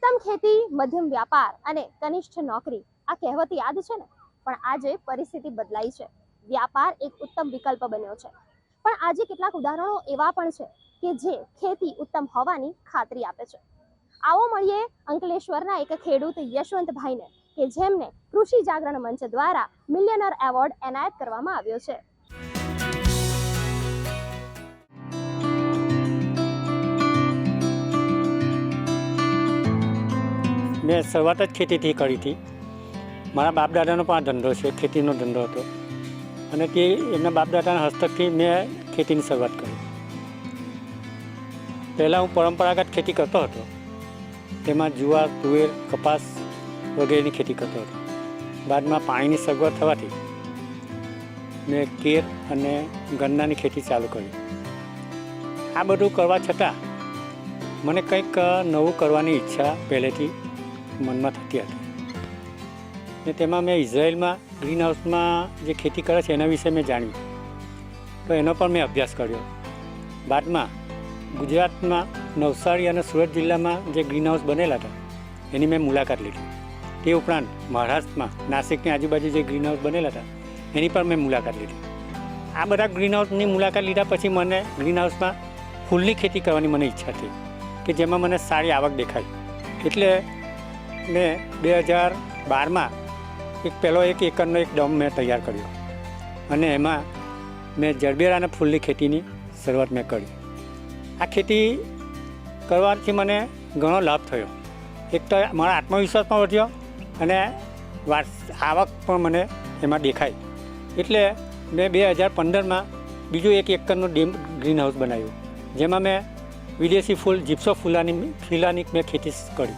ઉત્તમ ખેતી, મધ્યમ વ્યાપાર અને કનિષ્ઠ નોકરી આ કહેવત યાદ છે ને? પણ આજે પરિસ્થિતિ બદલાઈ છે. વ્યાપાર એક ઉત્તમ વિકલ્પ બન્યો છે, પણ આજે કેટલાક ઉદાહરણો એવા પણ છે કે જે ખેતી ઉત્તમ હોવાની ખાતરી આપે છે. આવો મળીએ અંકલેશ્વરના એક ખેડૂત યશવંતભાઈને કે જેમને કૃષિ જાગરણ મંચ દ્વારા મિલિયનર એવોર્ડ એનાયત કરવામાં આવ્યો છે. મેં શરૂઆત જ ખેતીથી કરી હતી. મારા બાપ દાદાનો પણ આ ધંધો છે, ખેતીનો ધંધો હતો અને તે એમના બાપ દાદાના હસ્તકથી મેં ખેતીની શરૂઆત કરી. પહેલાં હું પરંપરાગત ખેતી કરતો હતો, તેમાં જુવાર, તુવેર, કપાસ વગેરેની ખેતી કરતો હતો. બાદમાં પાણીની સગવડ થવાથી મેં કેર અને ગન્નાની ખેતી ચાલુ કરી. આ બધું કરવા છતાં મને કંઈક નવું કરવાની ઈચ્છા પહેલેથી મનમાં થતી હતી ને તેમાં મેં ઇઝરાયલમાં ગ્રીન હાઉસમાં જે ખેતી કરે છે એના વિશે મેં જાણ્યું, તો એનો પણ મેં અભ્યાસ કર્યો. બાદમાં ગુજરાતમાં નવસારી અને સુરત જિલ્લામાં જે ગ્રીન હાઉસ બનેલા હતા એની મેં મુલાકાત લીધી. તે ઉપરાંત મહારાષ્ટ્રમાં નાસિકની આજુબાજુ જે ગ્રીન હાઉસ બનેલા હતા એની પણ મેં મુલાકાત લીધી. આ બધા ગ્રીન હાઉસની મુલાકાત લીધા પછી મને ગ્રીન હાઉસમાં ફૂલની ખેતી કરવાની મને ઈચ્છા થઈ કે જેમાં મને સારી આવક દેખાય. એટલે મેં 2012માં પહેલો 1 એકરનો એક ડોમ મેં તૈયાર કર્યો અને એમાં મેં જરબેરા અને ફૂલની ખેતીની શરૂઆત મેં કરી. આ ખેતી કરવાથી મને ઘણો લાભ થયો. એક તો મારો આત્મવિશ્વાસ પણ વધ્યો અને આવક પણ મને એમાં દેખાય. એટલે મેં 2015માં બીજું 1 એકરનું ગ્રીન હાઉસ બનાવ્યું, જેમાં મેં વિદેશી ફૂલ જીપ્સો ફિલાની મેં ખેતી કરી,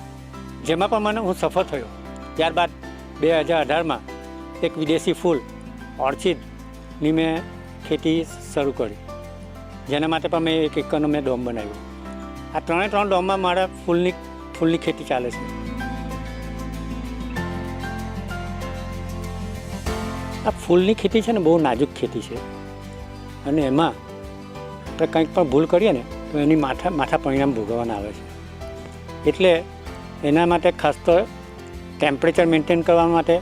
જેમાં પણ મને હું સફળ થયો. ત્યારબાદ 2018માં એક વિદેશી ફૂલ ઓર્ચિડની મેં ખેતી શરૂ કરી, જેના માટે પણ મેં 1 એકરનો મેં ડોમ બનાવ્યો. આ 3 ડોમમાં મારા ફૂલની ખેતી ચાલે છે. આ ફૂલની ખેતી છે ને બહુ નાજુક ખેતી છે અને એમાં આપણે કંઈક પણ ભૂલ કરીએ ને તો એની માથા પરિણામ ભોગવવાના આવે છે. એટલે એના માટે ખાસ તો ટેમ્પરેચર મેન્ટેન કરવા માટે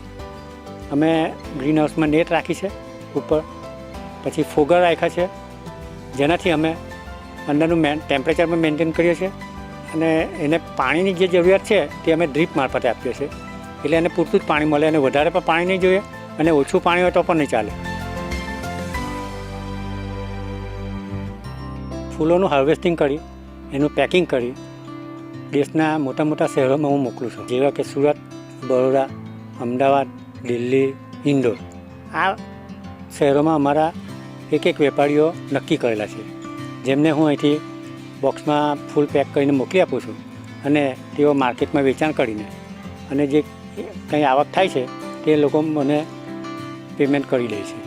અમે ગ્રીન હાઉસમાં નેટ રાખી છે ઉપર, પછી ફોગર રાખ્યા છે જેનાથી અમે અંદરનું ટેમ્પરેચર પણ મેન્ટેન કરીએ છીએ અને એને પાણીની જે જરૂરિયાત છે તે અમે ડ્રીપ મારફતે આપીએ છીએ. એટલે એને પૂરતું જ પાણી મળે અને વધારે પણ પાણી નહીં જોઈએ અને ઓછું પાણી હોય તો પણ નહીં ચાલે. ફૂલોનું હાર્વેસ્ટિંગ કરી એનું પેકિંગ કરી દેશના મોટા મોટા શહેરોમાં હું મોકલું છું, જેવા કે સુરત, બરોડા, અમદાવાદ, દિલ્હી, ઇન્દોર. આ શહેરોમાં અમારા એક વેપારીઓ નક્કી કરેલા છે, જેમને હું અહીંથી બોક્સમાં ફૂલ પેક કરીને મોકલી આપું છું અને તેઓ માર્કેટમાં વેચાણ કરીને અને જે કંઈ આવક થાય છે તે લોકો મને પેમેન્ટ કરી દે છે.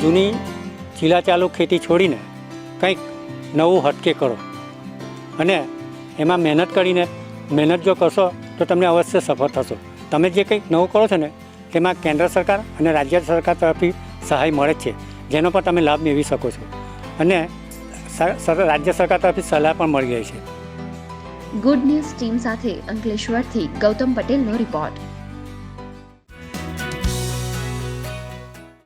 જૂની ચીલાચાલુ ખેતી છોડીને કંઈક નવું હટકે કરો અને એમાં મહેનત જો કરશો તો તમને અવશ્ય સફળ થશો. તમે જે કંઈક નવું કરો છો ને તેમાં કેન્દ્ર સરકાર અને રાજ્ય સરકાર તરફથી સહાય મળે છે, જેનો પણ તમે લાભ મેળવી શકો છો અને રાજ્ય સરકાર તરફથી સલાહ પણ મળી રહી છે. ગુડ ન્યૂઝ ટીમ સાથે અંકલેશ્વરથી ગૌતમ પટેલનો રિપોર્ટ.